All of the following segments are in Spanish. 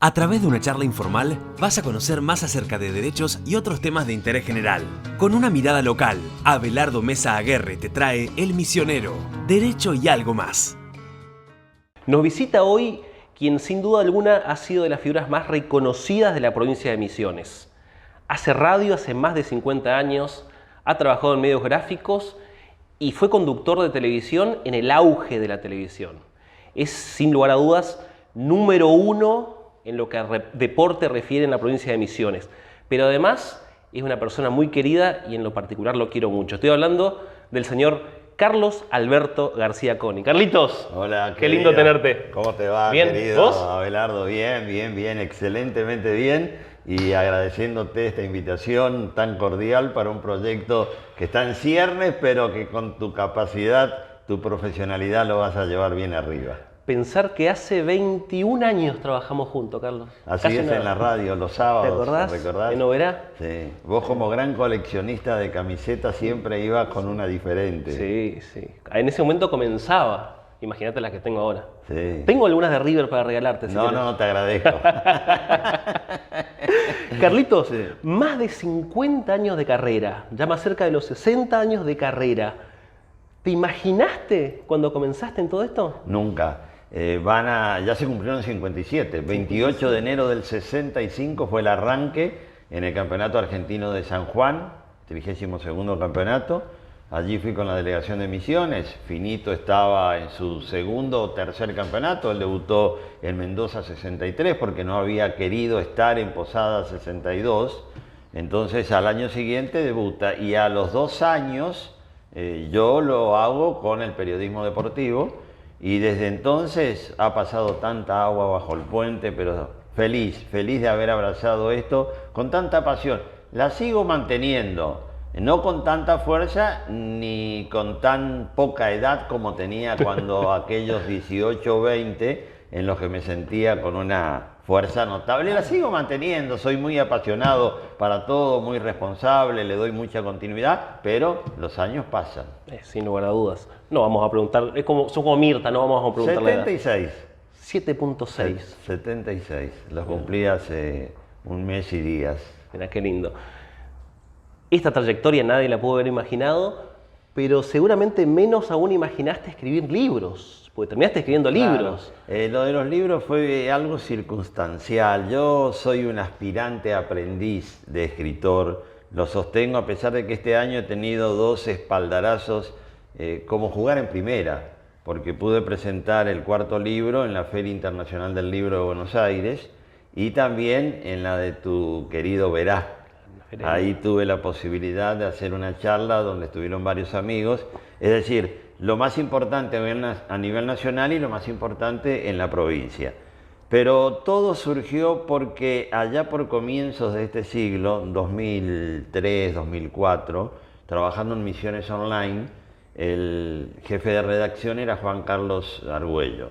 A través de una charla informal vas a conocer más acerca de derechos y otros temas de interés general. Con una mirada local, Abelardo Mesa Aguerre te trae El Misionero, Derecho y algo más. Nos visita hoy quien sin duda alguna ha sido de las figuras más reconocidas de la provincia de Misiones. Hace radio hace más de 50 años, ha trabajado en medios gráficos y fue conductor de televisión en el auge de la televisión. Es sin lugar a dudas número uno en lo que a deporte refiere en la provincia de Misiones. Pero además es una persona muy querida y en lo particular lo quiero mucho. Estoy hablando del señor Carlos Alberto García Coni. Carlitos, hola, qué lindo tenerte. ¿Cómo te va, ¿Bien? querido? ¿Vos? Abelardo, bien, excelentemente bien. Y agradeciéndote esta invitación tan cordial para un proyecto que está en ciernes, pero que con tu capacidad, tu profesionalidad lo vas a llevar bien arriba. Pensar que hace 21 años trabajamos juntos, Carlos. Así Casi es, nada. en la radio, los sábados. ¿Te acordás? ¿Recordás? ¿En Oberá? Sí. Vos como gran coleccionista de camisetas siempre ibas con una diferente. Sí, sí. En ese momento comenzaba. Imagínate las que tengo ahora. Sí. Tengo algunas de River para regalarte. Si No, querés. no, te agradezco. Carlitos, Sí. más de 50 años de carrera, ya más cerca de los 60 años de carrera. ¿Te imaginaste cuando comenzaste en todo esto? Nunca. Ya se cumplieron 57. 28 de enero del 65 fue el arranque en el Campeonato Argentino de San Juan, 32º campeonato. Allí fui con la delegación de Misiones. Finito estaba en su segundo o tercer campeonato. Él debutó en Mendoza 63 porque no había querido estar en Posada 62. Entonces al año siguiente debuta y a los 2 años yo lo hago con el periodismo deportivo. Y desde entonces ha pasado tanta agua bajo el puente, pero feliz de haber abrazado esto con tanta pasión. La sigo manteniendo, no con tanta fuerza ni con tan poca edad como tenía cuando aquellos 18 o 20 en los que me sentía con una fuerza notable. La sigo manteniendo, soy muy apasionado para todo, muy responsable, le doy mucha continuidad, pero los años pasan. Sin lugar a dudas. No vamos a preguntar, son como Mirta, no vamos a preguntar 76. 7.6. 76, los cumplí hace un mes y días. Mirá qué lindo. Esta trayectoria nadie la pudo haber imaginado, pero seguramente menos aún imaginaste escribir libros, porque terminaste escribiendo libros. Claro. Lo de los libros fue algo circunstancial. Yo soy un aspirante aprendiz de escritor, lo sostengo a pesar de que este año he tenido 2 espaldarazos como jugar en primera, porque pude presentar el 4.º libro en la Feria Internacional del Libro de Buenos Aires y también en la de tu querido Oberá. Ahí tuve la posibilidad de hacer una charla donde estuvieron varios amigos, es decir, lo más importante a nivel nacional y lo más importante en la provincia. Pero todo surgió porque allá por comienzos de este siglo, 2003, 2004, trabajando en Misiones Online, el jefe de redacción era Juan Carlos Argüello.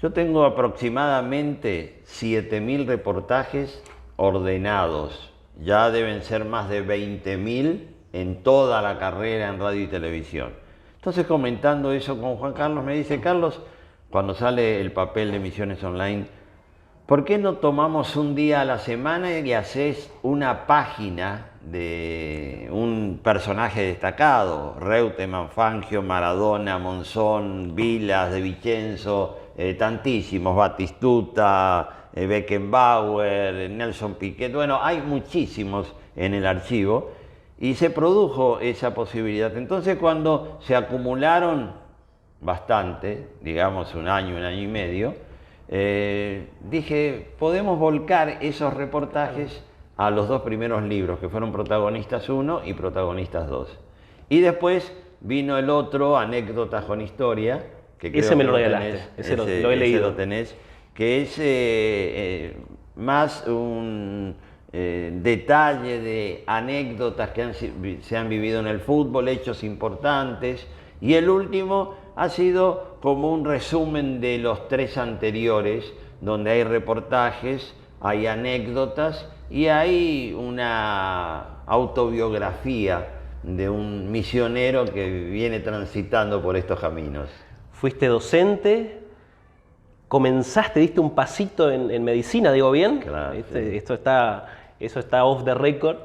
Yo tengo aproximadamente 7.000 reportajes ordenados. Ya deben ser más de 20.000 en toda la carrera en radio y televisión. Entonces, comentando eso con Juan Carlos, me dice: Carlos, cuando sale el papel de Misiones Online, ¿por qué no tomamos un día a la semana y haces una página de un personaje destacado? Reutemann, Fangio, Maradona, Monzón, Vilas, De Vicenzo, tantísimos, Batistuta, Beckenbauer, Nelson Piquet, bueno, hay muchísimos en el archivo y se produjo esa posibilidad. Entonces, cuando se acumularon bastante, digamos un año y medio, dije, podemos volcar esos reportajes a los 2 primeros libros, que fueron Protagonistas 1 y Protagonistas 2. Y después vino el otro, Anécdotas con Historia, que creo ese me que lo regalaste, tenés, ese lo he leído. lo tenés, que es más un detalle de anécdotas que se han vivido en el fútbol, hechos importantes. Y el último ha sido como un resumen de los 3 anteriores, donde hay reportajes, hay anécdotas y hay una autobiografía de un misionero que viene transitando por estos caminos. Fuiste docente, comenzaste, diste un pasito en medicina, ¿digo bien? Claro, sí. Eso está off the record.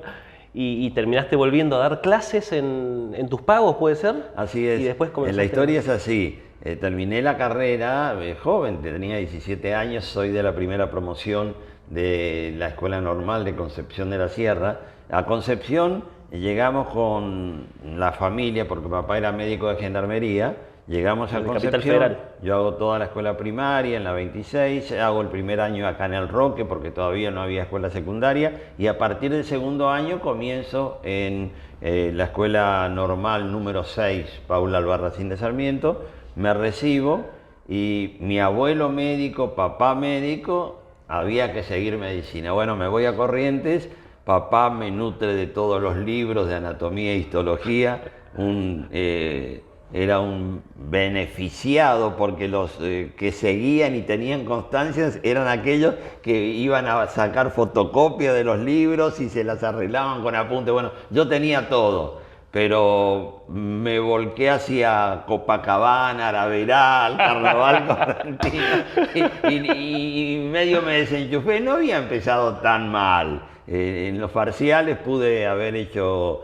Y terminaste volviendo a dar clases en tus pagos, ¿puede ser? Así es. Y después La historia es así. Terminé la carrera joven, tenía 17 años, soy de la primera promoción de la Escuela Normal de Concepción de la Sierra. A Concepción llegamos con la familia, porque papá era médico de gendarmería. Llegamos a Concepción, Federal. Yo hago toda la escuela primaria en la 26, hago el primer año acá en El Roque porque todavía no había escuela secundaria y a partir del segundo año comienzo en la escuela normal número 6, Paula Albarracín de Sarmiento, me recibo y mi abuelo médico, papá médico, había que seguir medicina. Bueno, me voy a Corrientes, papá me nutre de todos los libros de anatomía e histología, era un beneficiado porque los que seguían y tenían constancias eran aquellos que iban a sacar fotocopia de los libros y se las arreglaban con apuntes. Bueno, yo tenía todo, pero me volqué hacia Copacabana, Araveral, Carnaval Correntino y medio me desenchufé. No había empezado tan mal. En los parciales pude haber hecho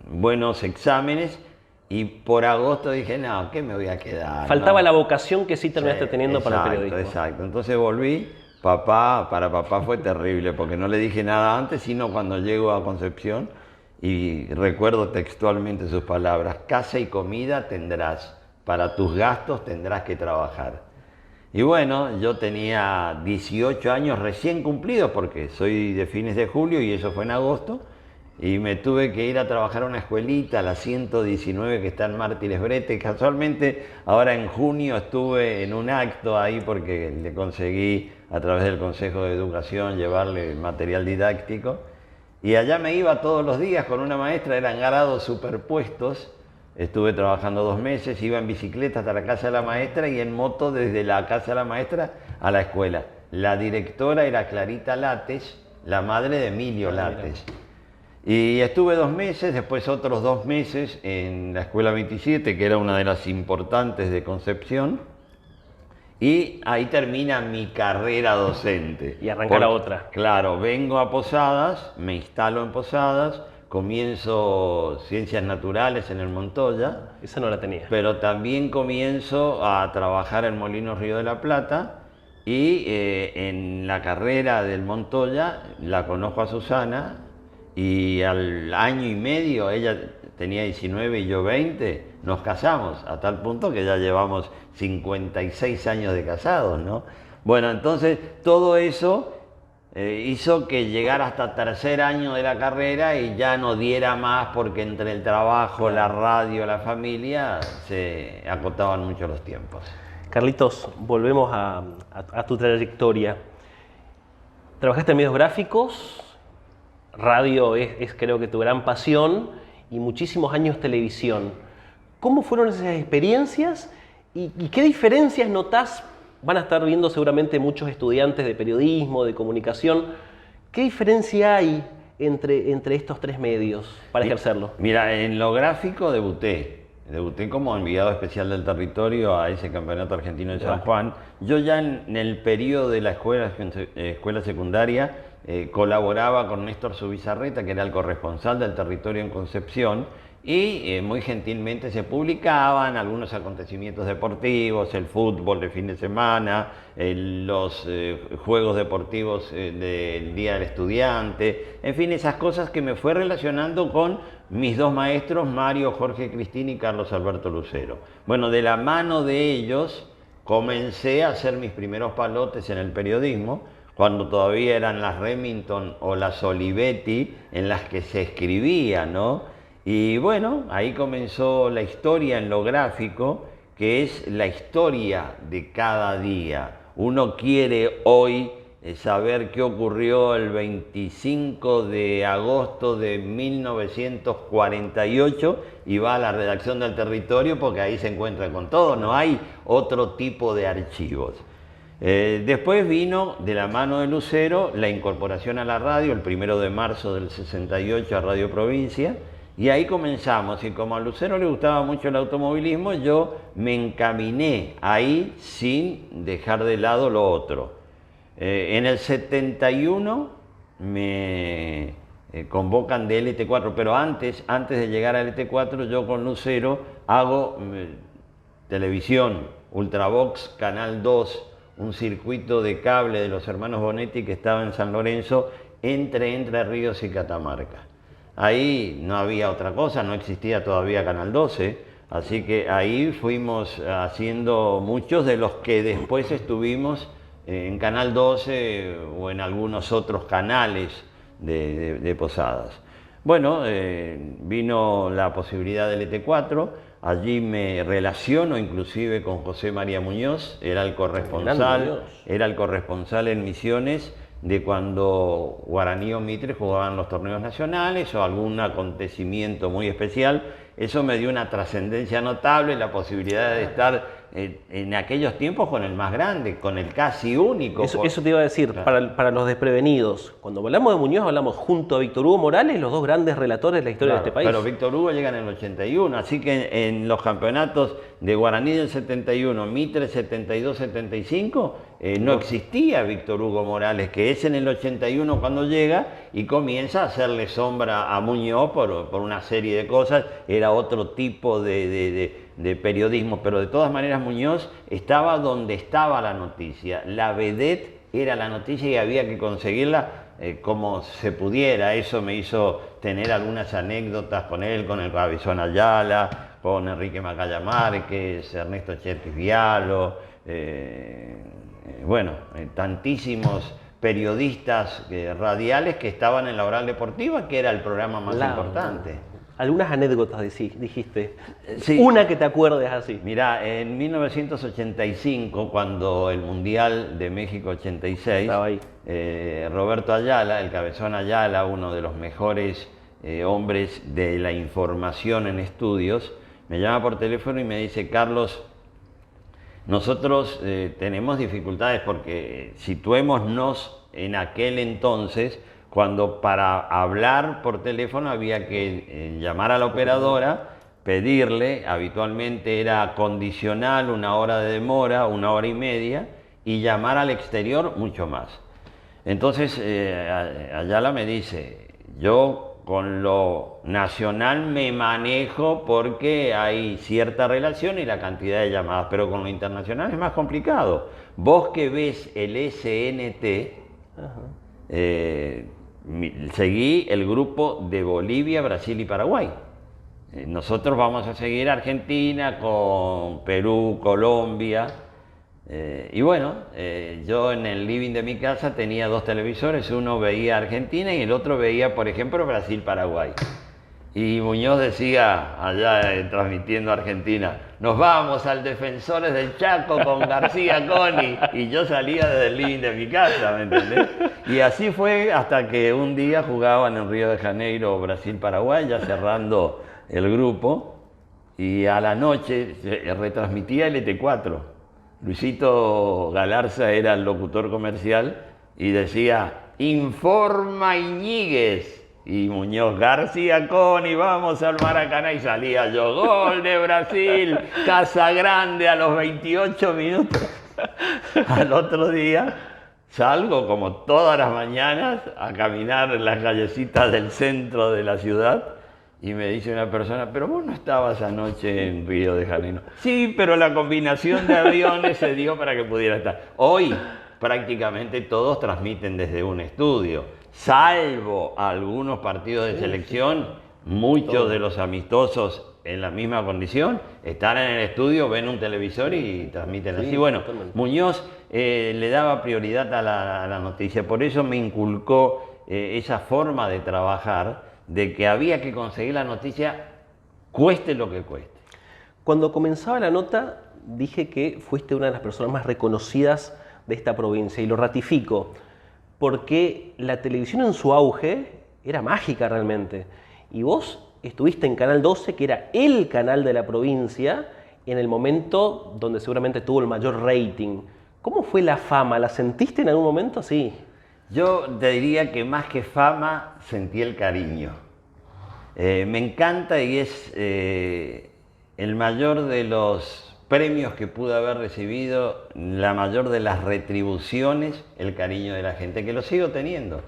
buenos exámenes. Y por agosto dije, no, ¿qué me voy a quedar? Faltaba no. la vocación que sí terminaste teniendo Exacto, para el periodismo. Exacto, entonces volví, para papá fue terrible, porque no le dije nada antes, sino cuando llego a Concepción, y recuerdo textualmente sus palabras, casa y comida tendrás, para tus gastos tendrás que trabajar. Y bueno, yo tenía 18 años recién cumplidos, porque soy de fines de julio y eso fue en agosto, y me tuve que ir a trabajar a una escuelita, la 119 que está en Mártires Brete. Casualmente ahora en junio estuve en un acto ahí porque le conseguí a través del Consejo de Educación llevarle material didáctico. Y allá me iba todos los días con una maestra, eran grados superpuestos. Estuve trabajando 2 meses, iba en bicicleta hasta la casa de la maestra y en moto desde la casa de la maestra a la escuela. La directora era Clarita Lates, la madre de Emilio Lates. Y estuve 2 meses, después otros 2 meses en la Escuela 27, que era una de las importantes de Concepción, y ahí termina mi carrera docente. Y arranca la otra. Claro, vengo a Posadas, me instalo en Posadas, comienzo Ciencias Naturales en el Montoya. Esa no la tenía. Pero también comienzo a trabajar en Molinos Río de la Plata, y en la carrera del Montoya la conozco a Susana, y al año y medio, ella tenía 19 y yo 20, nos casamos, a tal punto que ya llevamos 56 años de casados, ¿no? Bueno, entonces todo eso hizo que llegara hasta 3er año de la carrera y ya no diera más porque entre el trabajo, la radio, la familia, se acotaban mucho los tiempos. Carlitos, volvemos a tu trayectoria. Trabajaste en medios gráficos, radio es creo que tu gran pasión, y muchísimos años televisión. ¿Cómo fueron esas experiencias y qué diferencias notás? Van a estar viendo seguramente muchos estudiantes de periodismo, de comunicación. ¿Qué diferencia hay entre estos 3 medios para ejercerlo? Mira, en lo gráfico debuté como enviado especial del territorio a ese campeonato argentino de San Juan. Yo ya en el periodo de la escuela secundaria colaboraba con Néstor Zubizarreta, que era el corresponsal del territorio en Concepción, y muy gentilmente se publicaban algunos acontecimientos deportivos, el fútbol de fin de semana, los juegos deportivos del Día del Estudiante, en fin, esas cosas que me fue relacionando con mis 2 maestros, Mario Jorge Cristina y Carlos Alberto Lucero. Bueno, de la mano de ellos comencé a hacer mis primeros palotes en el periodismo, cuando todavía eran las Remington o las Olivetti en las que se escribía, ¿no? Y bueno, ahí comenzó la historia en lo gráfico, que es la historia de cada día. Uno quiere hoy saber qué ocurrió el 25 de agosto de 1948 y va a la redacción del territorio porque ahí se encuentra con todo, no hay otro tipo de archivos. Después vino, de la mano de Lucero, la incorporación a la radio, el 1 de marzo del 68 a Radio Provincia, Y ahí comenzamos, y como a Lucero le gustaba mucho el automovilismo, yo me encaminé ahí sin dejar de lado lo otro. En el 71 me convocan de LT4, pero antes de llegar a LT4 yo con Lucero hago televisión, Ultravox, Canal 2, un circuito de cable de los hermanos Bonetti que estaba en San Lorenzo, Entre Ríos y Catamarca. Ahí no había otra cosa, no existía todavía Canal 12, así que ahí fuimos haciendo muchos de los que después estuvimos en Canal 12 o en algunos otros canales de Posadas. Bueno, vino la posibilidad del ET4, allí me relaciono inclusive con José María Muñoz, era el corresponsal en Misiones de cuando Guaraní o Mitre jugaban los torneos nacionales o algún acontecimiento muy especial. Eso me dio una trascendencia notable, la posibilidad de estar en aquellos tiempos con el más grande, con el casi único. Eso te iba a decir, claro. Para los desprevenidos, cuando hablamos de Muñoz hablamos junto a Víctor Hugo Morales, los dos grandes relatores de la historia, claro, de este país. Pero Víctor Hugo llega en el 81, así que en los campeonatos de Guaraní del 71, Mitre 72-75, no existía Víctor Hugo Morales, que es en el 81 cuando llega y comienza a hacerle sombra a Muñoz por una serie de cosas. Era otro tipo de periodismo, pero de todas maneras Muñoz estaba donde estaba la noticia. La vedette era la noticia y había que conseguirla como se pudiera. Eso me hizo tener algunas anécdotas con él, con el Cabezón Ayala, con Enrique Macaya Márquez, Ernesto Cherkis Vialo, tantísimos periodistas radiales que estaban en la Oral Deportiva, que era el programa más importante. Algunas anécdotas dijiste. Sí. Una que te acuerdes así. Mirá, en 1985, cuando el Mundial de México 86, estaba ahí. Roberto Ayala, el Cabezón Ayala, uno de los mejores hombres de la información en estudios, me llama por teléfono y me dice: Carlos, nosotros tenemos dificultades porque situémonos en aquel entonces, cuando para hablar por teléfono había que llamar a la operadora, pedirle, habitualmente era condicional, 1 hora de demora, 1 hora y media, y llamar al exterior mucho más. Entonces Ayala me dice: yo con lo nacional me manejo porque hay cierta relación y la cantidad de llamadas, pero con lo internacional es más complicado. Vos que ves el SNT, seguí el grupo de Bolivia, Brasil y Paraguay. Nosotros vamos a seguir Argentina con Perú, Colombia. Yo en el living de mi casa tenía 2 televisores, uno veía Argentina y el otro veía, por ejemplo, Brasil-Paraguay. Y Muñoz decía, allá transmitiendo Argentina: nos vamos al Defensores del Chaco con García Coni. Y yo salía desde el living de mi casa, ¿me entendés? Y así fue hasta que un día jugaban en Río de Janeiro Brasil-Paraguay, ya cerrando el grupo, y a la noche retransmitía el ET4. Luisito Galarza era el locutor comercial y decía: informa Iñiguez. Y Muñoz: García Coni, vamos al Maracaná. Y salía yo: gol de Brasil, Casa Grande a los 28 minutos. Al otro día salgo, como todas las mañanas, a caminar en las callecitas del centro de la ciudad. Y me dice una persona: pero vos no estabas anoche en Río de Janeiro. Sí, pero la combinación de aviones se dio para que pudiera estar. Hoy prácticamente todos transmiten desde un estudio, salvo algunos partidos de selección. Muchos de los amistosos en la misma condición están en el estudio, ven un televisor y transmiten así. Bueno, Muñoz le daba prioridad a la noticia, por eso me inculcó esa forma de trabajar, de que había que conseguir la noticia cueste lo que cueste. Cuando comenzaba la nota dije que fuiste una de las personas más reconocidas de esta provincia, y lo ratifico, porque la televisión en su auge era mágica realmente, y vos estuviste en Canal 12, que era el canal de la provincia, en el momento donde seguramente tuvo el mayor rating. ¿Cómo fue la fama? ¿La sentiste en algún momento? Sí. Yo te diría que más que fama, sentí el cariño. Me encanta y es el mayor de los premios que pude haber recibido, la mayor de las retribuciones, el cariño de la gente, que lo sigo teniendo.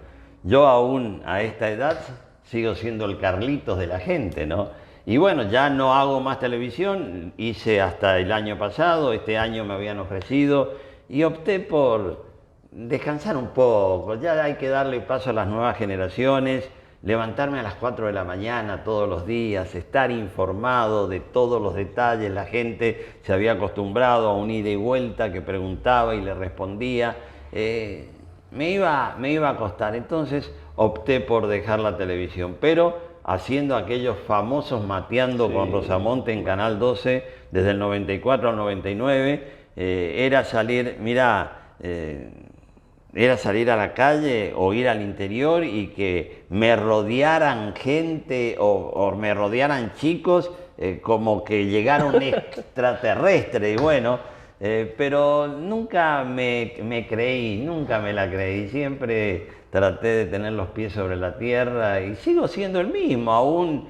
Yo aún a esta edad sigo siendo el Carlitos de la gente, ¿no? Y bueno, ya no hago más televisión, hice hasta el año pasado, este año me habían ofrecido y opté por descansar un poco. Ya hay que darle paso a las nuevas generaciones, levantarme a las 4 de la mañana todos los días, estar informado de todos los detalles. La gente se había acostumbrado a un ida y vuelta que preguntaba y le respondía. Me iba a costar, entonces opté por dejar la televisión, pero haciendo aquellos famosos Mateando con Rosamonte en Canal 12 desde el 94 al 99, era salir, era salir a la calle o ir al interior y que me rodearan gente o me rodearan chicos como que llegara un extraterrestre. Y bueno, pero nunca me creí, nunca me la creí. Siempre traté de tener los pies sobre la tierra y sigo siendo el mismo, aún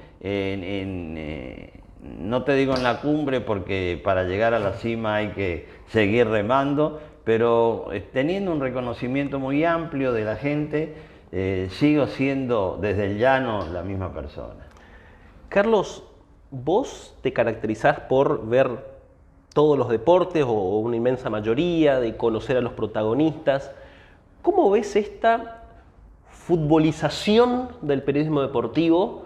no te digo en la cumbre porque para llegar a la cima hay que seguir remando, pero teniendo un reconocimiento muy amplio de la gente, sigo siendo desde el llano la misma persona. Carlos, vos te caracterizás por ver todos los deportes o una inmensa mayoría, de conocer a los protagonistas. ¿Cómo ves esta futbolización del periodismo deportivo,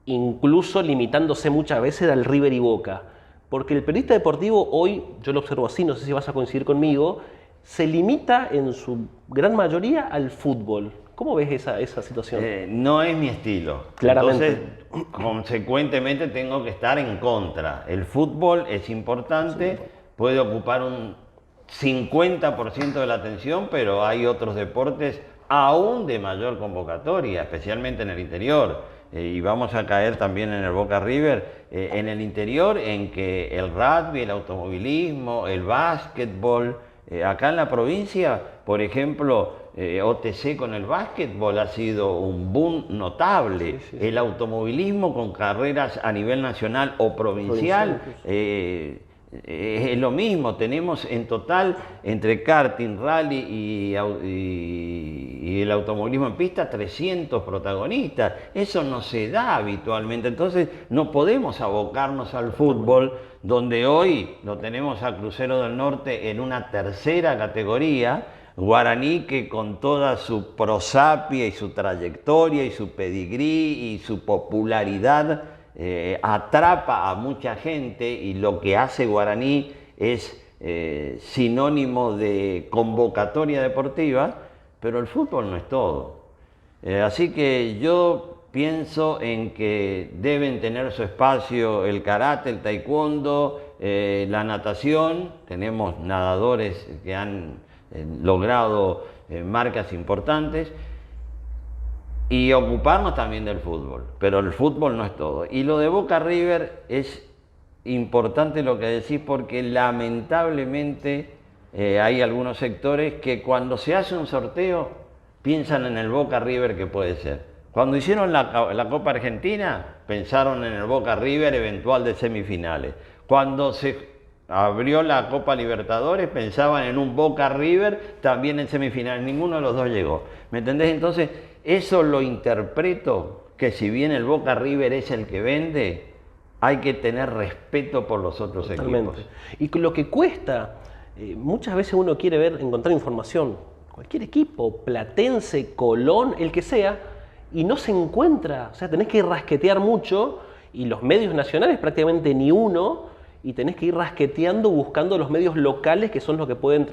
incluso limitándose muchas veces al River y Boca? Porque el periodista deportivo hoy, yo lo observo así, no sé si vas a coincidir conmigo, se limita en su gran mayoría al fútbol. ¿Cómo ves esa situación? No es mi estilo. Claramente. Entonces, consecuentemente tengo que estar en contra. El fútbol es importante, puede ocupar un 50% de la atención, pero hay otros deportes aún de mayor convocatoria, especialmente en el interior. Y vamos a caer también en el Boca River, en el interior, en que el rugby, el automovilismo, el básquetbol, acá en la provincia, por ejemplo, OTC con el básquetbol ha sido un boom notable. Sí. El automovilismo con carreras a nivel nacional o provincial, es lo mismo. Tenemos en total, entre karting, rally y el automovilismo en pista, 300 protagonistas. Eso no se da habitualmente. Entonces no podemos abocarnos al fútbol, donde hoy lo tenemos a Crucero del Norte en una tercera categoría. Guaraní, que con toda su prosapia y su trayectoria y su pedigrí y su popularidad atrapa a mucha gente, y lo que hace Guaraní es sinónimo de convocatoria deportiva, pero el fútbol no es todo. Así que yo pienso en que deben tener su espacio el karate, el taekwondo, la natación. Tenemos nadadores que han logrado marcas importantes, y ocuparnos también del fútbol, pero el fútbol no es todo. Y lo de Boca River es importante lo que decís, porque lamentablemente hay algunos sectores que cuando se hace un sorteo piensan en el Boca River que puede ser. Cuando hicieron la Copa Argentina pensaron en el Boca River eventual de semifinales. Cuando se abrió la Copa Libertadores pensaban en un Boca River también en semifinales. Ninguno de los dos llegó. ¿Me entendés? Entonces eso lo interpreto, que si bien el Boca River es el que vende, hay que tener respeto por los otros equipos. Y lo que cuesta, muchas veces uno quiere encontrar información, cualquier equipo, Platense, Colón, el que sea, y no se encuentra. O sea, tenés que rasquetear mucho, y los medios nacionales prácticamente ni uno, y tenés que ir rasqueteando, buscando los medios locales que son los que pueden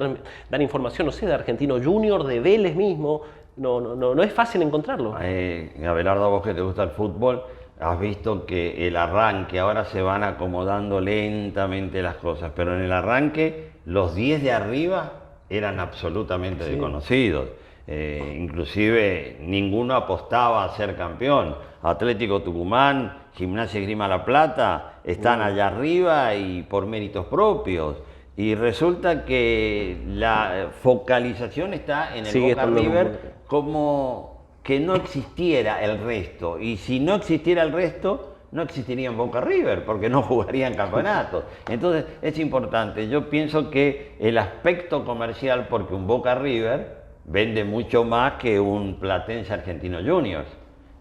dar información, no sé, de Argentino Junior, de Vélez mismo. No es fácil encontrarlo. Abelardo, a vos que te gusta el fútbol, has visto que el arranque, ahora se van acomodando lentamente las cosas, pero en el arranque los 10 de arriba eran absolutamente desconocidos. Inclusive ninguno apostaba a ser campeón. Atlético Tucumán, Gimnasia y Esgrima La Plata están allá arriba y por méritos propios. Y resulta que la focalización está en el Boca River como que no existiera el resto. Y si no existiera el resto, no existirían Boca River, porque no jugarían campeonatos. Entonces es importante. Yo pienso que el aspecto comercial, porque un Boca River vende mucho más que un Platense Argentino Juniors.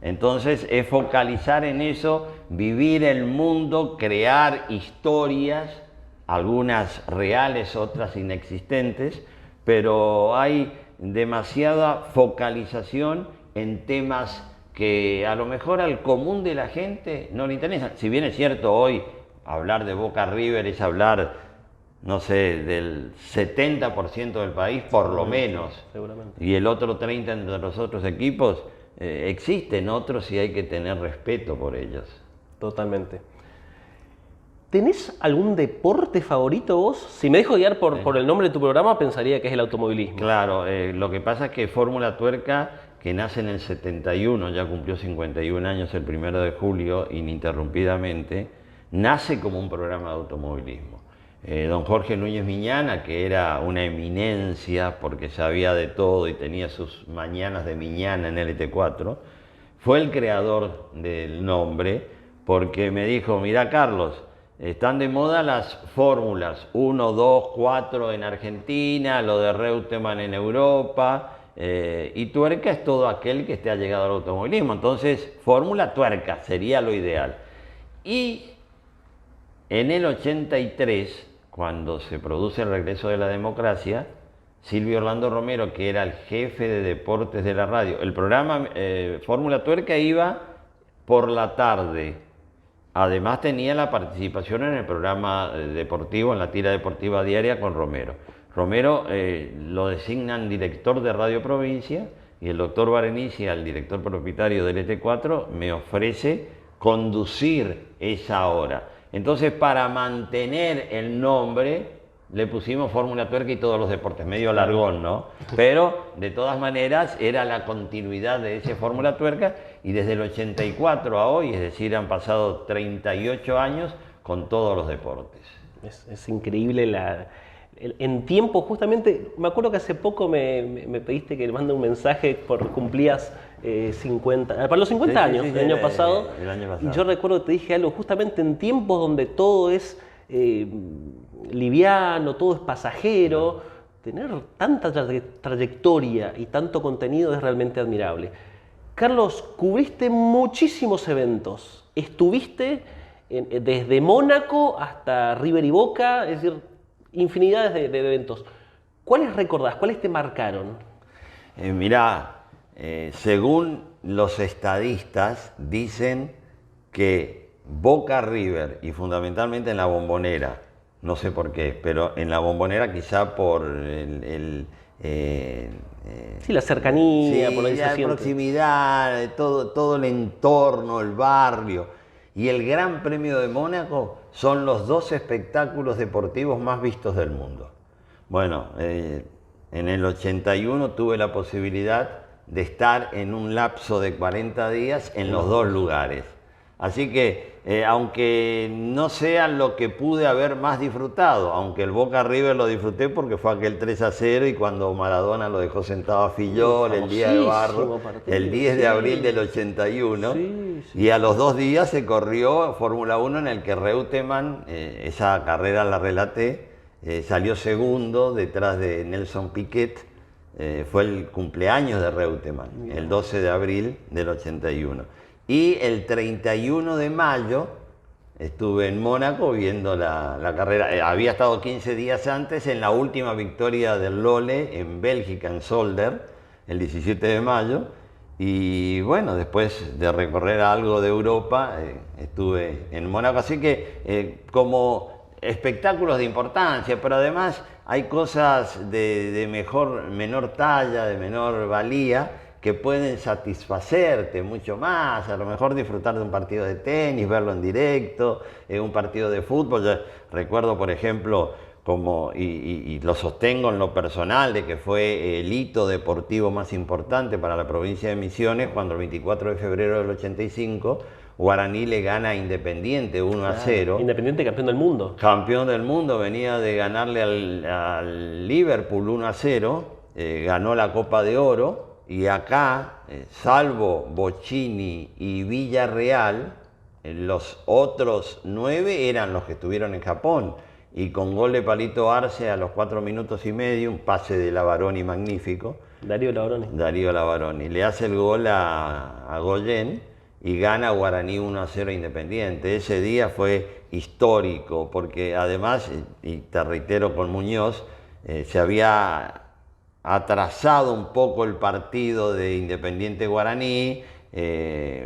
Entonces es focalizar en eso, vivir el mundo, crear historias, algunas reales, otras inexistentes, pero hay demasiada focalización en temas que a lo mejor al común de la gente no le interesan. Si bien es cierto, hoy hablar de Boca River es hablar, no sé, del 70% del país, por lo menos. Seguramente. Y el otro 30% entre los otros equipos, existen otros y hay que tener respeto por ellos. Totalmente. ¿Tenés algún deporte favorito vos? Si me dejo guiar por el nombre de tu programa, pensaría que es el automovilismo. Claro, lo que pasa es que Fórmula Tuerca, que nace en el 71, ya cumplió 51 años el 1 de julio, ininterrumpidamente, nace como un programa de automovilismo. Don Jorge Núñez Miñana, que era una eminencia porque sabía de todo y tenía sus mañanas de Miñana en LT4, fue el creador del nombre porque me dijo, mirá Carlos, están de moda las fórmulas 1, 2, 4 en Argentina, lo de Reutemann en Europa, y Tuerca es todo aquel que esté allegado al automovilismo. Entonces, Fórmula Tuerca sería lo ideal. Y en el 83, cuando se produce el regreso de la democracia, Silvio Orlando Romero, que era el jefe de deportes de la radio, el programa Fórmula Tuerca iba por la tarde. Además tenía la participación en el programa deportivo, en la tira deportiva diaria con Romero. Romero lo designan director de Radio Provincia y el doctor Barenici, el director propietario del ET4, me ofrece conducir esa hora. Entonces, para mantener el nombre, le pusimos Fórmula Tuerca y todos los deportes, medio largón, ¿no? Pero, de todas maneras, era la continuidad de ese Fórmula Tuerca y desde el 84 a hoy, es decir, han pasado 38 años con todos los deportes. Es increíble en tiempo, justamente, me acuerdo que hace poco me pediste que le mande un mensaje por cumplías 50, para los 50 años, el año pasado. El año pasado. Y yo recuerdo que te dije algo, justamente en tiempos donde todo es liviano, todo es pasajero, tener tanta trayectoria y tanto contenido es realmente admirable. Carlos, cubriste muchísimos eventos, estuviste desde Mónaco hasta River y Boca, es decir, infinidades de eventos. ¿Cuáles recordás? ¿Cuáles te marcaron? Mirá, según los estadistas, dicen que Boca River, y fundamentalmente en la Bombonera, no sé por qué, pero en la Bombonera quizá por sí, la cercanía, sí, por ahí la proximidad, todo el entorno, el barrio. Y el Gran Premio de Mónaco son los 2 espectáculos deportivos más vistos del mundo. Bueno, en el 81 tuve la posibilidad de estar en un lapso de 40 días en los 2 lugares. Así que, aunque no sea lo que pude haber más disfrutado, aunque el Boca River lo disfruté porque fue aquel 3-0 y cuando Maradona lo dejó sentado a Fillol, el día de barro, partido, el 10 de abril del 81, y a los 2 días se corrió Fórmula 1 en el que Reutemann, esa carrera la relaté, salió segundo detrás de Nelson Piquet. Fue el cumpleaños de Reutemann, el 12 de abril del 81. Y el 31 de mayo estuve en Mónaco viendo la carrera. Había estado 15 días antes en la última victoria del Lole en Bélgica, en Zolder, el 17 de mayo. Y bueno, después de recorrer algo de Europa, estuve en Mónaco. Así que como espectáculos de importancia, pero además hay cosas de menor talla, de menor valía, que pueden satisfacerte mucho más, a lo mejor disfrutar de un partido de tenis, verlo en directo, un partido de fútbol. Yo recuerdo, por ejemplo, y lo sostengo en lo personal, de que fue el hito deportivo más importante para la provincia de Misiones, cuando el 24 de febrero del 85, Guaraní le gana a Independiente 1-0. Independiente campeón del mundo. Campeón del mundo, venía de ganarle al Liverpool 1-0, ganó la Copa de Oro. y acá, salvo Bocchini y Villarreal, los otros 9 eran los que estuvieron en Japón. Y con gol de Palito Arce a los 4 minutos y medio, un pase de Lavaroni magnífico. Darío Lavaroni. Darío Lavaroni. Le hace el gol a Goyen y gana Guaraní 1-0 Independiente. Ese día fue histórico porque además, y te reitero con Muñoz, se había atrasado un poco el partido de Independiente Guaraní,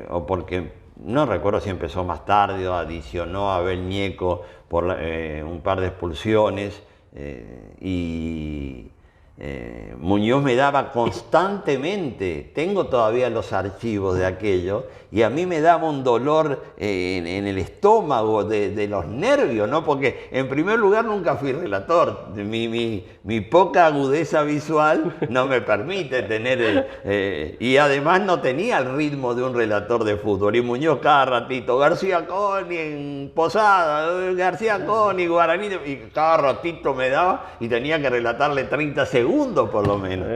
o porque no recuerdo si empezó más tarde o adicionó a Abel Ñeco por un par de expulsiones, y Muñoz me daba constantemente, tengo todavía los archivos de aquello, y a mí me daba un dolor en el estómago de los nervios, ¿no? Porque en primer lugar nunca fui relator, mi poca agudeza visual no me permite tener, y además no tenía el ritmo de un relator de fútbol, y Muñoz cada ratito, García Coni en Posada, García Coni, Guaraní, y cada ratito me daba y tenía que relatarle 30 segundos por lo menos.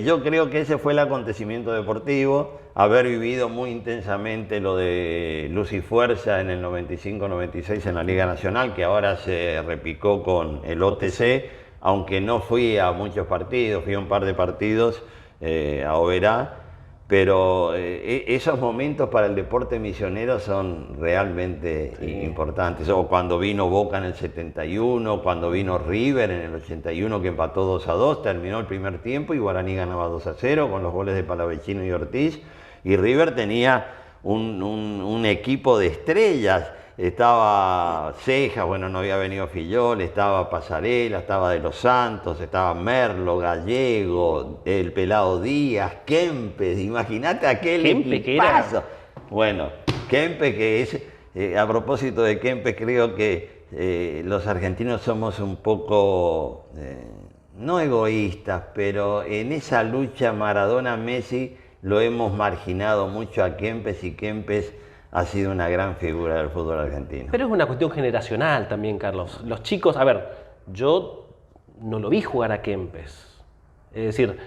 Yo creo que ese fue el acontecimiento deportivo, haber vivido muy intensamente lo de Luz y Fuerza en el 95-96 en la Liga Nacional, que ahora se repicó con el OTC, aunque no fui a muchos partidos, fui a un par de partidos a Oberá, pero esos momentos para el deporte misionero son realmente importantes. O cuando vino Boca en el 71, cuando vino River en el 81 que empató 2-2, terminó el primer tiempo y Guaraní ganaba 2-0 con los goles de Palavecino y Ortiz. Y River tenía un equipo de estrellas. Estaba Cejas, bueno, no había venido Fillol, estaba Pasarela, estaba De los Santos, estaba Merlo, Gallego, el Pelado Díaz, Kempes, imagínate aquel equipazo. Bueno, Kempes, que es, a propósito de Kempes, creo que los argentinos somos un poco, no egoístas, pero en esa lucha Maradona-Messi lo hemos marginado mucho a Kempes, y Kempes ha sido una gran figura del fútbol argentino. Pero es una cuestión generacional también, Carlos. Los chicos, a ver, yo no lo vi jugar a Kempes. Es decir,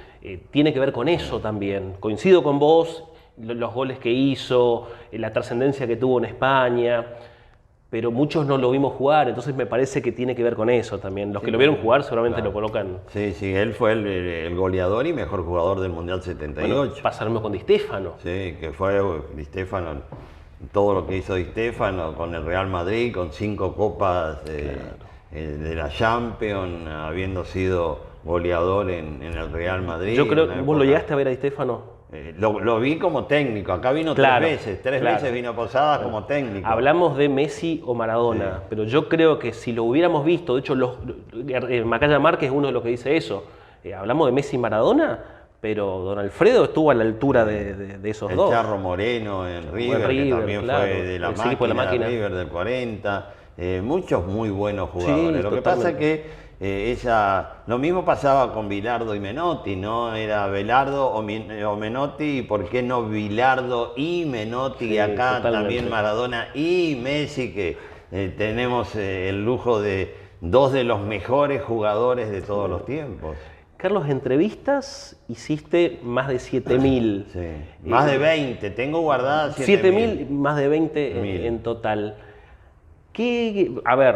tiene que ver con eso también. Coincido con vos, los goles que hizo, la trascendencia que tuvo en España, pero muchos no lo vimos jugar, entonces me parece que tiene que ver con eso también. Los que lo vieron jugar seguramente lo colocan. Sí, sí, él fue el goleador y mejor jugador del Mundial 78. Bueno, pasa lo mismo con Di Stéfano. Sí, que fue Di Stéfano, todo lo que hizo Di Stéfano con el Real Madrid, con 5 copas de la Champions, habiendo sido goleador en el Real Madrid. Yo creo que vos lo llegaste a ver a Di Stéfano. Lo vi como técnico, acá vino tres veces vino a Posadas como técnico. Hablamos de Messi o Maradona, pero yo creo que si lo hubiéramos visto, de hecho Macaya Márquez es uno de los que dice eso, hablamos de Messi y Maradona, pero don Alfredo estuvo a la altura de esos dos. El Charro Moreno en River, que también fue de la máquina, River del 40, muchos muy buenos jugadores. Lo que pasa es que lo mismo pasaba con Bilardo y Menotti, ¿no? Era Belardo o Menotti, y por qué no Bilardo y Menotti, y acá también Maradona y Messi, que tenemos el lujo de 2 de los mejores jugadores de todos los tiempos. Carlos, entrevistas hiciste más de 7.000. Sí, más de 20, tengo guardadas 7.000, más de 20 en total. A ver,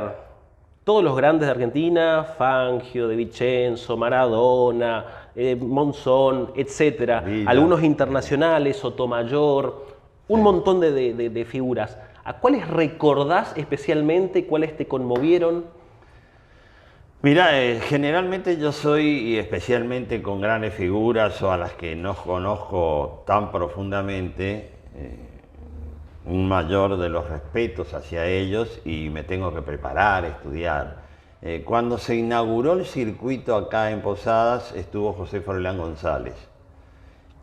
todos los grandes de Argentina, Fangio, De Vicenzo, Maradona, Monzón, etcétera, algunos internacionales, Sotomayor, un montón de figuras. ¿A cuáles recordás especialmente? ¿Cuáles te conmovieron? Mirá, generalmente yo soy, y especialmente con grandes figuras o a las que no conozco tan profundamente, un mayor de los respetos hacia ellos, y me tengo que preparar, estudiar. Cuando se inauguró el circuito acá en Posadas estuvo José Froilán González,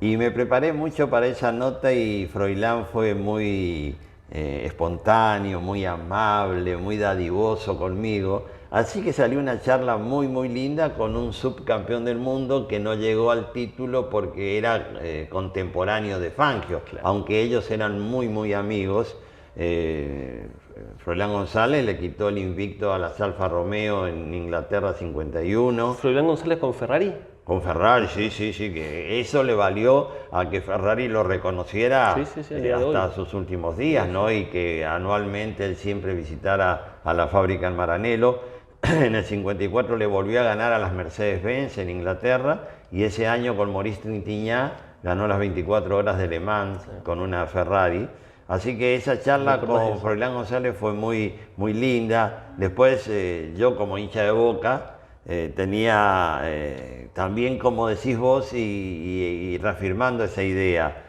y me preparé mucho para esa nota, y Froilán fue muy espontáneo, muy amable, muy dadivoso conmigo. Así que salió una charla muy muy linda con un subcampeón del mundo que no llegó al título porque era contemporáneo de Fangio, aunque ellos eran muy muy amigos. Froilán González le quitó el invicto a las Alfa Romeo en Inglaterra 51. ¿Froilán González con Ferrari? Con Ferrari, sí, que eso le valió a que Ferrari lo reconociera hasta sus últimos días, ¿no? Y que anualmente él siempre visitara a la fábrica en Maranello. En el 54 le volvió a ganar a las Mercedes-Benz en Inglaterra, y ese año con Maurice Trintignant ganó las 24 horas de Le Mans con una Ferrari. Así que esa charla con Froilán González fue muy linda. Después yo, como hincha de Boca, tenía también, como decís vos, y reafirmando esa idea,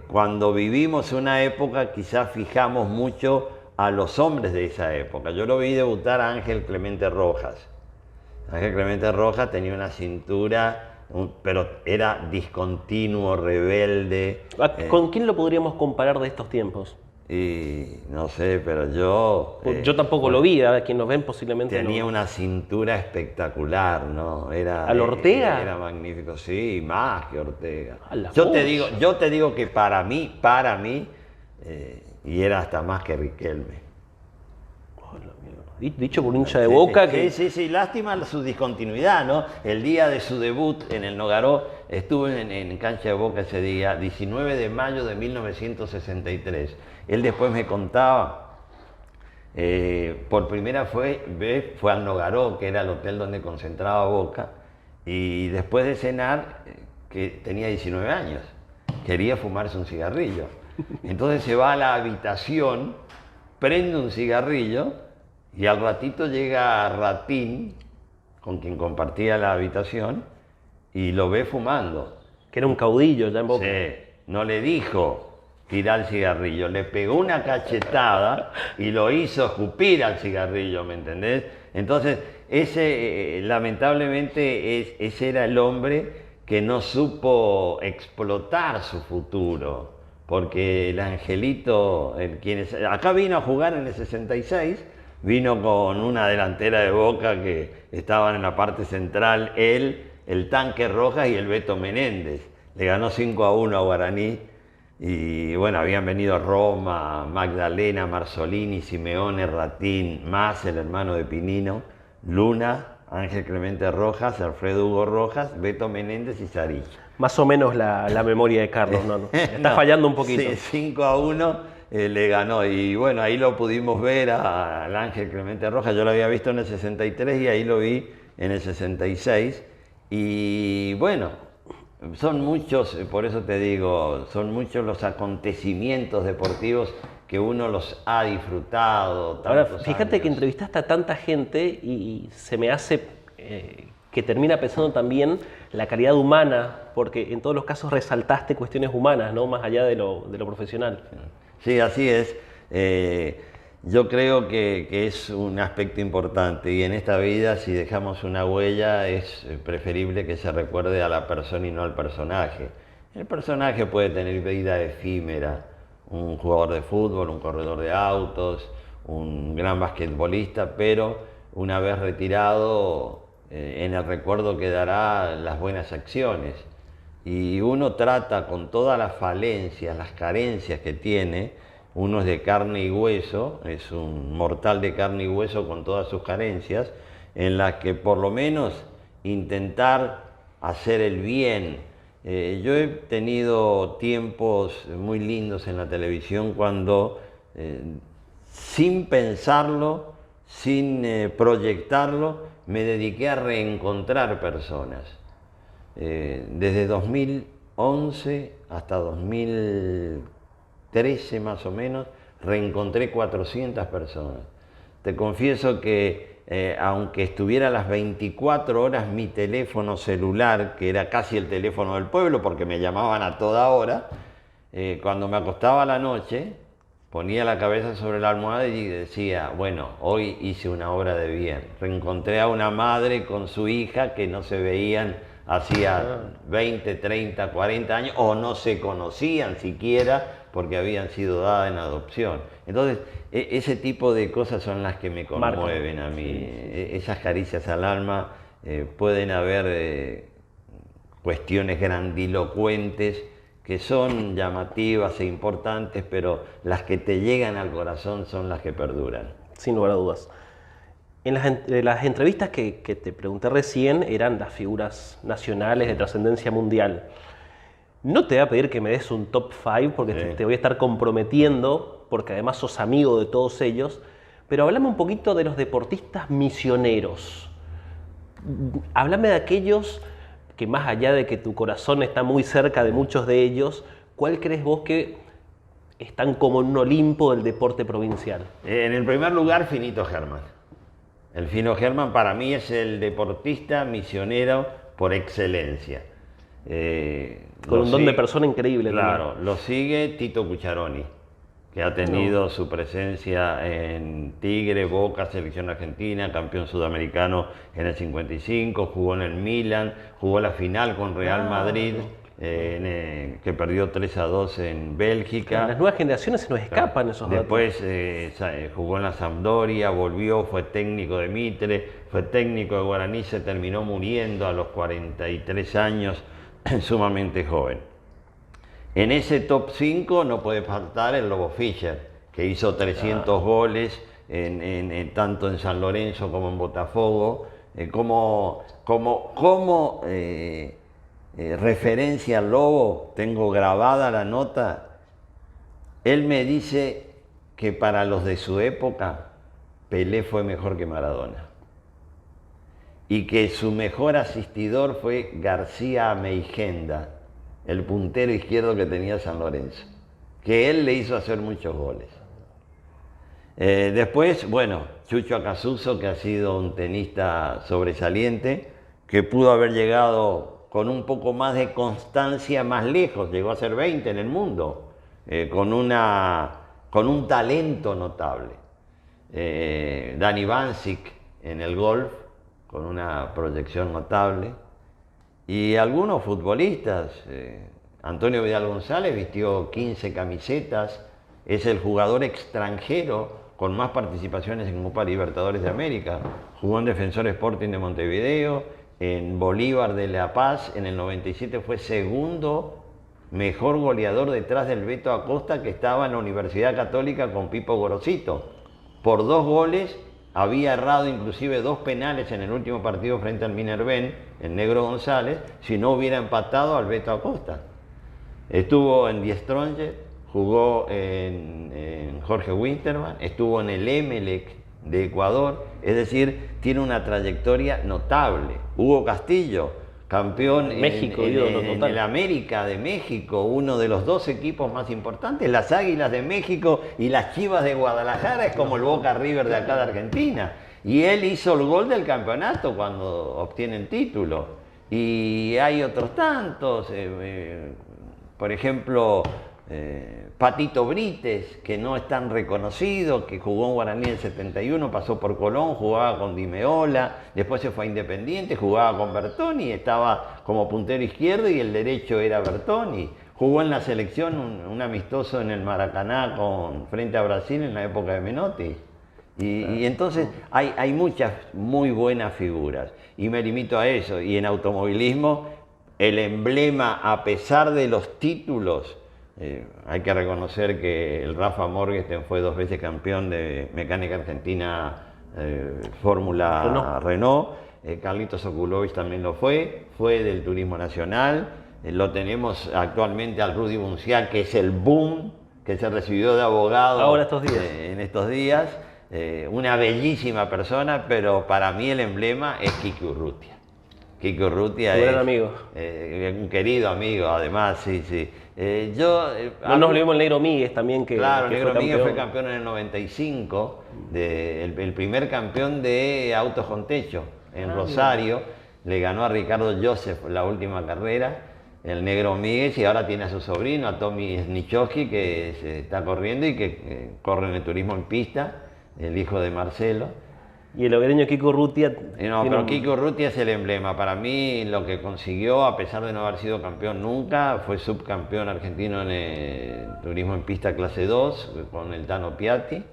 cuando vivimos una época quizás fijamos mucho a los hombres de esa época. Yo lo vi debutar a Ángel Clemente Rojas. Ángel Clemente Rojas tenía una cintura, pero era discontinuo, rebelde. ¿Con quién lo podríamos comparar de estos tiempos? Y no sé, pero yo... Yo tampoco lo vi, a quien nos ven posiblemente tenía no. una cintura espectacular, ¿no? Era, ¿A lo Ortega? Era magnífico, sí, más que Ortega. Yo te digo que para mí, y era hasta más que Riquelme. Dicho por un hincha de Boca que... Sí, lástima su discontinuidad, ¿no? El día de su debut en el Nogaró, estuve en cancha de Boca ese día, 19 de mayo de 1963. Él después me contaba, por primera vez fue al Nogaró, que era el hotel donde concentraba Boca, y después de cenar, que tenía 19 años, quería fumarse un cigarrillo. Entonces se va a la habitación, prende un cigarrillo, y al ratito llega Ratín, con quien compartía la habitación, y lo ve fumando. Que era un caudillo ya en Boca. Sí, no le dijo tirar el cigarrillo, le pegó una cachetada y lo hizo escupir al cigarrillo, ¿me entendés? Entonces, lamentablemente, ese era el hombre que no supo explotar su futuro, porque el Angelito, acá vino a jugar en el 66, vino con una delantera de Boca que estaban en la parte central, él, el Tanque Rojas y el Beto Menéndez. Le ganó 5-1 a Guaraní, y bueno, habían venido Roma, Magdalena, Marzolini, Simeone, Ratín, más el hermano de Pinino, Luna, Ángel Clemente Rojas, Alfredo Hugo Rojas, Beto Menéndez y Sarich. Más o menos la memoria de Carlos, ¿no? Está fallando un poquito. Sí, 5-1 le ganó, y bueno, ahí lo pudimos ver al Ángel Clemente Rojas. Yo lo había visto en el 63 y ahí lo vi en el 66, y bueno, son muchos, por eso te digo, son muchos los acontecimientos deportivos que uno los ha disfrutado. Ahora, fíjate que entrevistaste a tanta gente y se me hace que termina pensando también la calidad humana, porque en todos los casos resaltaste cuestiones humanas, ¿no? Más allá de lo profesional. Sí, así es. Yo creo que es un aspecto importante, y en esta vida, si dejamos una huella, es preferible que se recuerde a la persona y no al personaje. El personaje puede tener vida efímera, un jugador de fútbol, un corredor de autos, un gran basquetbolista, pero una vez retirado, en el recuerdo quedarán las buenas acciones. Y uno trata, con todas las falencias, las carencias que tiene, uno es de carne y hueso, es un mortal de carne y hueso con todas sus carencias, en las que por lo menos intentar hacer el bien. Yo he tenido tiempos muy lindos en la televisión cuando, sin pensarlo, sin proyectarlo, me dediqué a reencontrar personas. Desde 2011 hasta 2013 más o menos, reencontré 400 personas. Te confieso que aunque estuviera a las 24 horas mi teléfono celular, que era casi el teléfono del pueblo porque me llamaban a toda hora, cuando me acostaba a la noche, ponía la cabeza sobre la almohada y decía, bueno, hoy hice una obra de bien. Reencontré a una madre con su hija que no se veían hacía 20, 30, 40 años, o no se conocían siquiera porque habían sido dadas en adopción. Entonces, ese tipo de cosas son las que me conmueven a mí. Esas caricias al alma. Pueden haber cuestiones grandilocuentes que son llamativas e importantes, pero las que te llegan al corazón son las que perduran. Sin lugar a dudas. En las entrevistas que te pregunté recién eran las figuras nacionales de trascendencia mundial. No te voy a pedir que me des un top 5 porque te voy a estar comprometiendo, porque además sos amigo de todos ellos, pero hablame un poquito de los deportistas misioneros. Háblame de aquellos que, más allá de que tu corazón está muy cerca de muchos de ellos, ¿cuál crees vos que están como en un Olimpo del deporte provincial? En el primer lugar, Finito Herman. El Fino Herman para mí es el deportista misionero por excelencia. Con un don de persona increíble. Claro, también. lo sigue Tito Cucharoni, que ha tenido su presencia en Tigre, Boca, Selección Argentina, campeón sudamericano en el 55, jugó en el Milan, jugó la final con Real Madrid, que perdió 3-2 en Bélgica. Las nuevas generaciones se nos escapan esos datos. Después jugó en la Sampdoria, volvió, fue técnico de Mitre, fue técnico de Guaraní, se terminó muriendo a los 43 años, sumamente joven. En ese top 5 no puede faltar el Lobo Fischer, que hizo 300 goles tanto en San Lorenzo como en Botafogo. Referencia al Lobo, tengo grabada la nota. Él me dice que para los de su época, Pelé fue mejor que Maradona. Y que su mejor asistidor fue García Meigenda, el puntero izquierdo que tenía San Lorenzo, que él le hizo hacer muchos goles. Después, bueno, Chucho Acasuso, que ha sido un tenista sobresaliente, que pudo haber llegado con un poco más de constancia más lejos, llegó a ser 20 en el mundo, con un talento notable. Dani Bancic en el golf, con una proyección notable. Y algunos futbolistas, Antonio Vidal González vistió 15 camisetas, es el jugador extranjero con más participaciones en Copa Libertadores de América. Jugó en Defensor Sporting de Montevideo, en Bolívar de La Paz, en el 97 fue segundo mejor goleador detrás del Beto Acosta, que estaba en la Universidad Católica con Pipo Gorosito. Por 2 goles, había errado inclusive 2 penales en el último partido frente al Minervén, el Negro González, si no hubiera empatado al Beto Acosta. Estuvo en Die Strongest, jugó en Jorge Winterman, estuvo en el Emelec de Ecuador, es decir, tiene una trayectoria notable. Hugo Castillo, campeón México, en el América de México, uno de los 2 equipos más importantes, las Águilas de México y las Chivas de Guadalajara, es como el Boca River de acá de Argentina. Y él hizo el gol del campeonato cuando obtienen título. Y hay otros tantos, por ejemplo, Patito Brites, que no es tan reconocido, que jugó en Guaraní en el 71, pasó por Colón, jugaba con Di Meola, después se fue a Independiente, jugaba con Bertoni, estaba como puntero izquierdo y el derecho era Bertoni. Jugó en la selección un amistoso en el Maracaná frente a Brasil en la época de Menotti. Y entonces hay muchas muy buenas figuras y me limito a eso. Y en automovilismo, el emblema, a pesar de los títulos, hay que reconocer que el Rafa Morgenstern fue 2 veces campeón de Mecánica Argentina Fórmula Renault. Carlitos Okulovich también lo fue del Turismo Nacional. Lo tenemos actualmente al Rudy Bunciá, que es el boom, que se recibió de abogado ahora estos días. En estos días. Una bellísima persona, pero para mí el emblema es Kiki Urrutia. Kiki Urrutia es un gran amigo. Un querido amigo, además, sí. No nos olvidemos el Negro Míguez también, que claro, que el Negro Míguez campeón. fue campeón en el 95, el primer campeón de autos con techo en Rosario. Le ganó a Ricardo Joseph la última carrera, el Negro Míguez, y ahora tiene a su sobrino, a Tommy Snichowski, que se está corriendo y que corre en el turismo en pista, el hijo de Marcelo. Y el hoguereño Kiko Urrutia. Pero Kiko Urrutia es el emblema. Para mí, lo que consiguió, a pesar de no haber sido campeón nunca, fue subcampeón argentino en el turismo en pista clase 2 con el Tano Piatti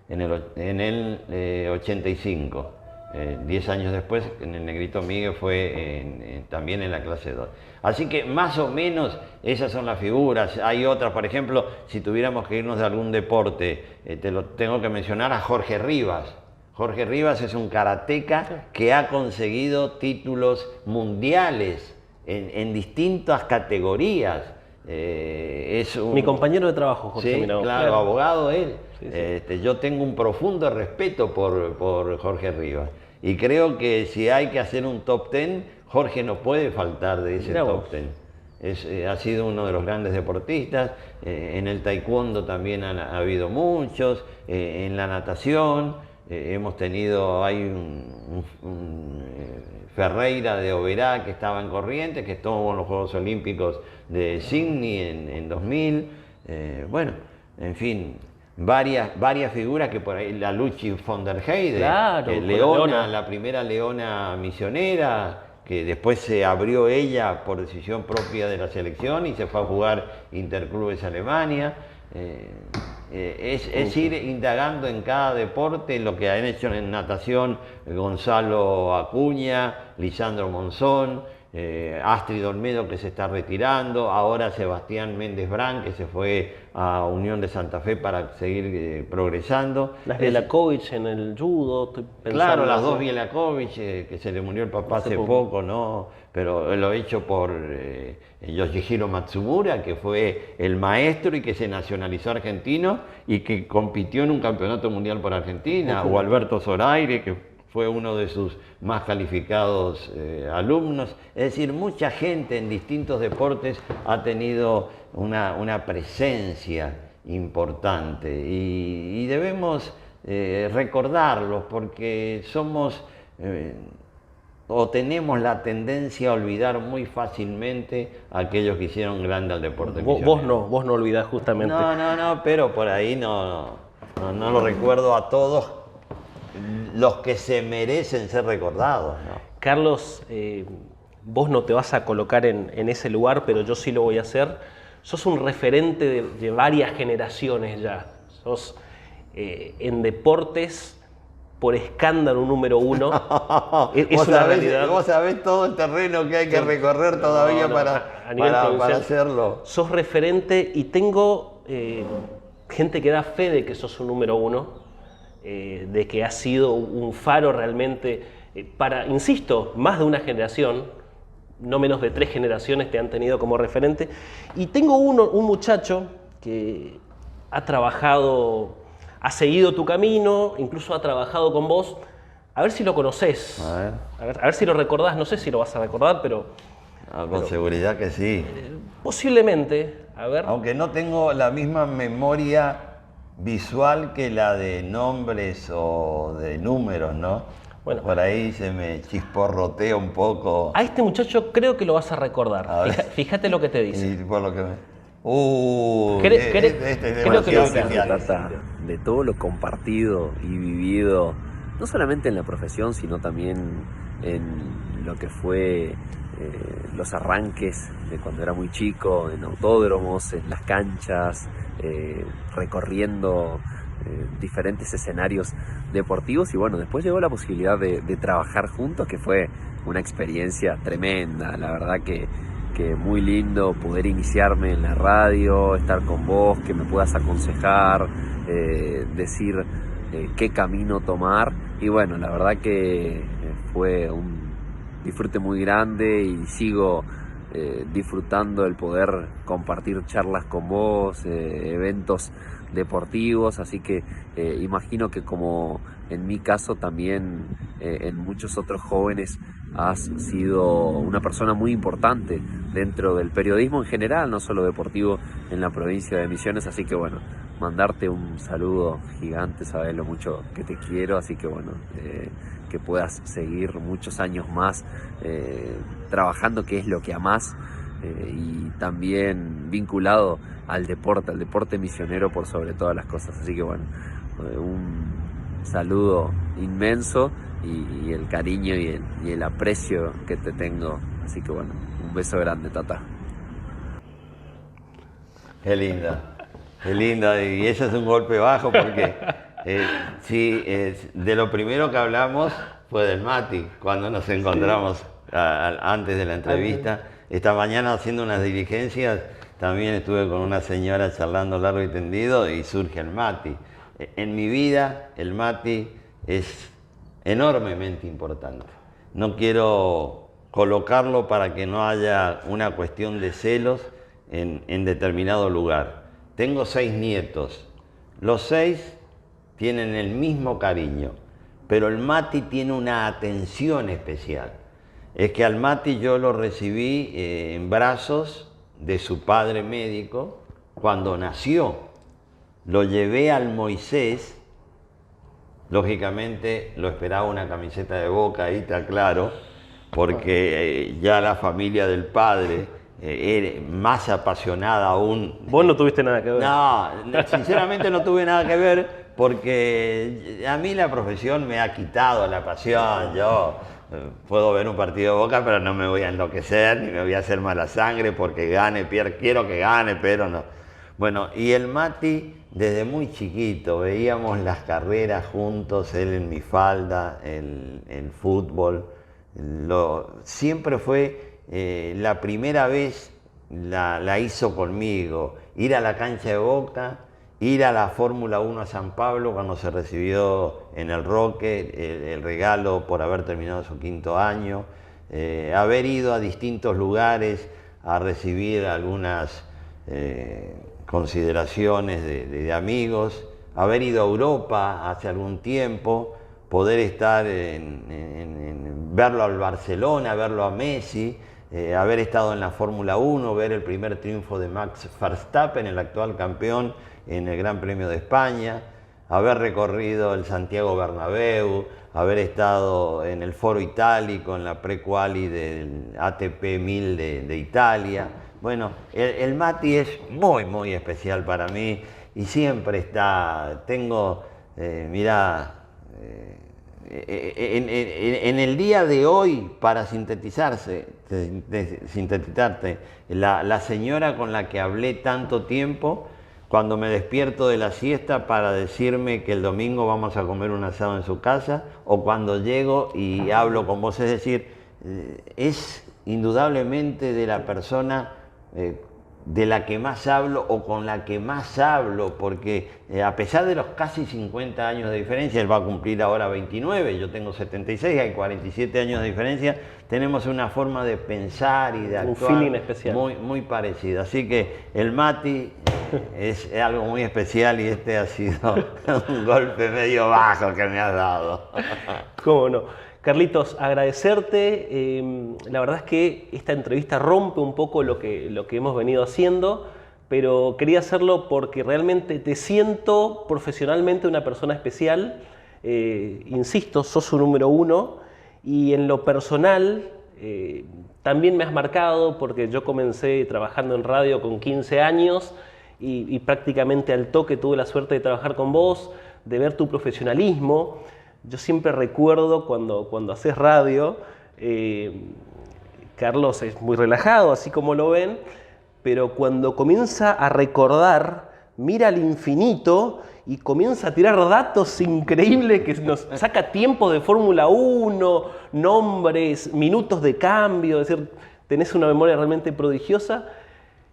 en el 85. 10 años después, en el Negrito Miguel fue también en la clase 2. Así que más o menos esas son las figuras. Hay otras, por ejemplo, si tuviéramos que irnos de algún deporte, te lo tengo que mencionar a Jorge Rivas. Jorge Rivas es un karateca que ha conseguido títulos mundiales en distintas categorías. Mi compañero de trabajo, Jorge. Sí, Mirao. claro, abogado él. Sí, sí. Yo tengo un profundo respeto por Jorge Rivas. Y creo que si hay que hacer un top 10, Jorge no puede faltar de ese Mirá top vos. 10. Ha sido uno de los grandes deportistas. En el taekwondo también ha habido muchos. En la natación hemos tenido, hay un Ferreira de Oberá que estaba en Corrientes, que estuvo en los Juegos Olímpicos de Sydney en 2000. Bueno, en fin, varias figuras que por ahí, la Luchi von der Heide, Claro, Leona, la primera leona misionera, que después se abrió ella por decisión propia de la selección y se fue a jugar Interclubes Alemania. Es ir indagando en cada deporte, en lo que han hecho en natación Gonzalo Acuña, Lisandro Monzón, Astrid Olmedo, que se está retirando, ahora Sebastián Méndez Brán, que se fue a Unión de Santa Fe para seguir progresando. Las Bielakovic en el judo, estoy pensando. Claro, las dos Bielakovic, que se le murió el papá hace poco, ¿no? Pero lo hecho por Yoshihiro Matsumura, que fue el maestro y que se nacionalizó argentino y que compitió en un campeonato mundial por Argentina, o Alberto Zoraire, que fue uno de sus más calificados alumnos. Es decir, mucha gente en distintos deportes ha tenido una presencia importante y debemos recordarlos porque somos o tenemos la tendencia a olvidar muy fácilmente a aquellos que hicieron grande al deporte. Vos no olvidás justamente. No, pero por ahí no lo recuerdo a todos los que se merecen ser recordados, ¿no? Carlos, vos no te vas a colocar en ese lugar, pero yo sí lo voy a hacer. Sos un referente de varias generaciones ya. Sos en deportes por escándalo número 1. Es una realidad. Vos sabés todo el terreno que hay que recorrer todavía para hacerlo. Sos referente y tengo gente que da fe de que sos un número 1. De que has sido un faro realmente para, insisto, más de una generación, no menos de 3 generaciones te han tenido como referente. Y tengo un muchacho que ha trabajado, ha seguido tu camino, incluso ha trabajado con vos. A ver si lo conocés, a ver si lo recordás, no sé si lo vas a recordar, pero seguridad que sí. Posiblemente, a ver. Aunque no tengo la misma memoria visual que la de nombres o de números, ¿no? Bueno, por ahí se me chisporrotea un poco. A este muchacho creo que lo vas a recordar. Fíjate lo que te dice. Y por lo que creo que se trata de todo lo compartido y vivido, no solamente en la profesión, sino también en lo que fue los arranques de cuando era muy chico, en autódromos, en las canchas, recorriendo diferentes escenarios deportivos. Y bueno, después llegó la posibilidad de trabajar juntos, que fue una experiencia tremenda. La verdad que muy lindo poder iniciarme en la radio, estar con vos, que me puedas aconsejar, decir qué camino tomar. Y bueno, la verdad que fue un disfrute muy grande y sigo disfrutando el poder compartir charlas con vos, eventos deportivos, así que imagino que como en mi caso también en muchos otros jóvenes has sido una persona muy importante dentro del periodismo en general, no solo deportivo, en la provincia de Misiones. Así que bueno, mandarte un saludo gigante, sabes lo mucho que te quiero, así que bueno, que puedas seguir muchos años más trabajando, que es lo que amás, y también vinculado al deporte misionero por sobre todas las cosas. Así que bueno, un saludo inmenso y el cariño y el aprecio que te tengo. Así que bueno, un beso grande, Tata. Qué linda, y ese es un golpe bajo porque sí, de lo primero que hablamos fue del Mati, cuando nos encontramos antes de la entrevista. Esta mañana haciendo unas diligencias, también estuve con una señora charlando largo y tendido y surge el Mati. En mi vida el Mati es enormemente importante. No quiero colocarlo para que no haya una cuestión de celos en determinado lugar. Tengo 6 nietos. Los 6 tienen el mismo cariño, pero el Mati tiene una atención especial. Es que al Mati yo lo recibí en brazos de su padre médico cuando nació. Lo llevé al Moisés, lógicamente lo esperaba una camiseta de Boca, ahí está claro, porque ya la familia del padre era más apasionada aún. Vos no tuviste nada que ver. No, sinceramente no tuve nada que ver, porque a mí la profesión me ha quitado la pasión. Yo puedo ver un partido de Boca, pero no me voy a enloquecer, ni me voy a hacer mala sangre porque gane, pierda, quiero que gane, pero no. Bueno, y el Mati, desde muy chiquito, veíamos las carreras juntos, él en mi falda, el fútbol. Siempre fue la primera vez, la hizo conmigo, ir a la cancha de Boca, ir a la Fórmula 1 a San Pablo cuando se recibió en el Roque el regalo por haber terminado su 5º año, haber ido a distintos lugares a recibir algunas consideraciones de amigos, haber ido a Europa hace algún tiempo, poder estar verlo al Barcelona, verlo a Messi, haber estado en la Fórmula 1, ver el primer triunfo de Max Verstappen, el actual campeón, en el Gran Premio de España, haber recorrido el Santiago Bernabéu, haber estado en el Foro Itálico, en la pre-quali del ATP 1000 de Italia. Bueno, el Mati es muy, muy especial para mí y siempre está, mirá, en el día de hoy, para sintetizarte, la señora con la que hablé tanto tiempo, cuando me despierto de la siesta para decirme que el domingo vamos a comer un asado en su casa, o cuando llego y hablo con vos, es decir, es indudablemente de la persona de la que más hablo o con la que más hablo, porque a pesar de los casi 50 años de diferencia, él va a cumplir ahora 29, yo tengo 76, hay 47 años de diferencia, tenemos una forma de pensar y de actuar un feeling especial, muy parecida. Así que el Mati es algo muy especial y este ha sido un golpe medio bajo que me has dado. ¿Cómo no? Carlitos, agradecerte. La verdad es que esta entrevista rompe un poco lo que hemos venido haciendo, pero quería hacerlo porque realmente te siento profesionalmente una persona especial. Insisto, sos un número 1 y en lo personal también me has marcado porque yo comencé trabajando en radio con 15 años y prácticamente al toque tuve la suerte de trabajar con vos, de ver tu profesionalismo. Yo siempre recuerdo cuando haces radio, Carlos es muy relajado, así como lo ven, pero cuando comienza a recordar, mira al infinito y comienza a tirar datos increíbles que nos saca tiempo de Fórmula 1, nombres, minutos de cambio, es decir, tenés una memoria realmente prodigiosa.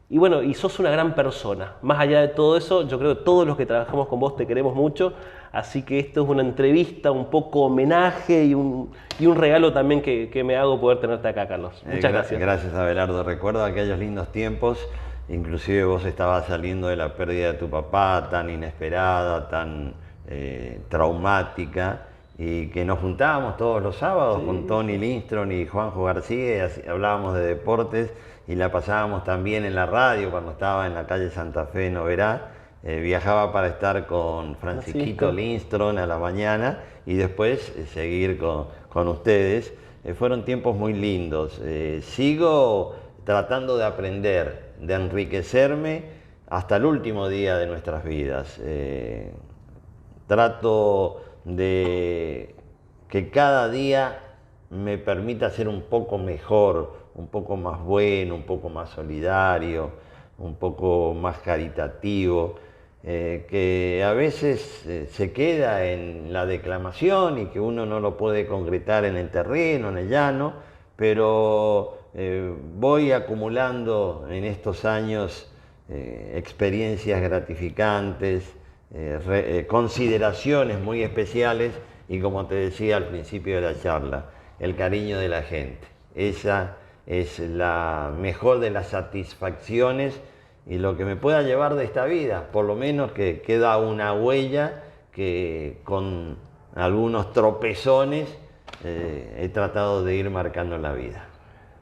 Y bueno, y sos una gran persona. Más allá de todo eso, yo creo que todos los que trabajamos con vos te queremos mucho, así que esto es una entrevista, un poco homenaje y un regalo también que me hago poder tenerte acá, Carlos. Muchas gracias. Gracias, Abelardo. Recuerdo aquellos lindos tiempos, inclusive vos estabas saliendo de la pérdida de tu papá, tan inesperada, tan traumática, y que nos juntábamos todos los sábados con Tony Lindstrom y Juanjo García, y así hablábamos de deportes, y la pasábamos también en la radio cuando estaba en la calle Santa Fe en Oberá. Viajaba para estar con Francisquito Lindstrom a la mañana y después seguir con ustedes. Fueron tiempos muy lindos. Sigo tratando de aprender, de enriquecerme hasta el último día de nuestras vidas. Trato de que cada día me permita ser un poco mejor, un poco más bueno, un poco más solidario, un poco más caritativo. que a veces se queda en la declamación y que uno no lo puede concretar en el terreno, en el llano, pero voy acumulando en estos años experiencias gratificantes, consideraciones muy especiales y, como te decía al principio de la charla, el cariño de la gente. Esa es la mejor de las satisfacciones y lo que me pueda llevar de esta vida, por lo menos que queda una huella que con algunos tropezones he tratado de ir marcando en la vida.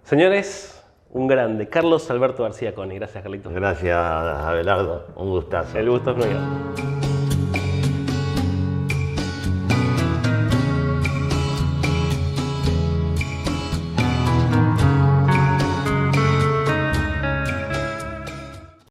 Señores, un grande, Carlos Alberto García Coni. Gracias, Carlitos. Gracias, Abelardo, un gustazo. El gusto es mío.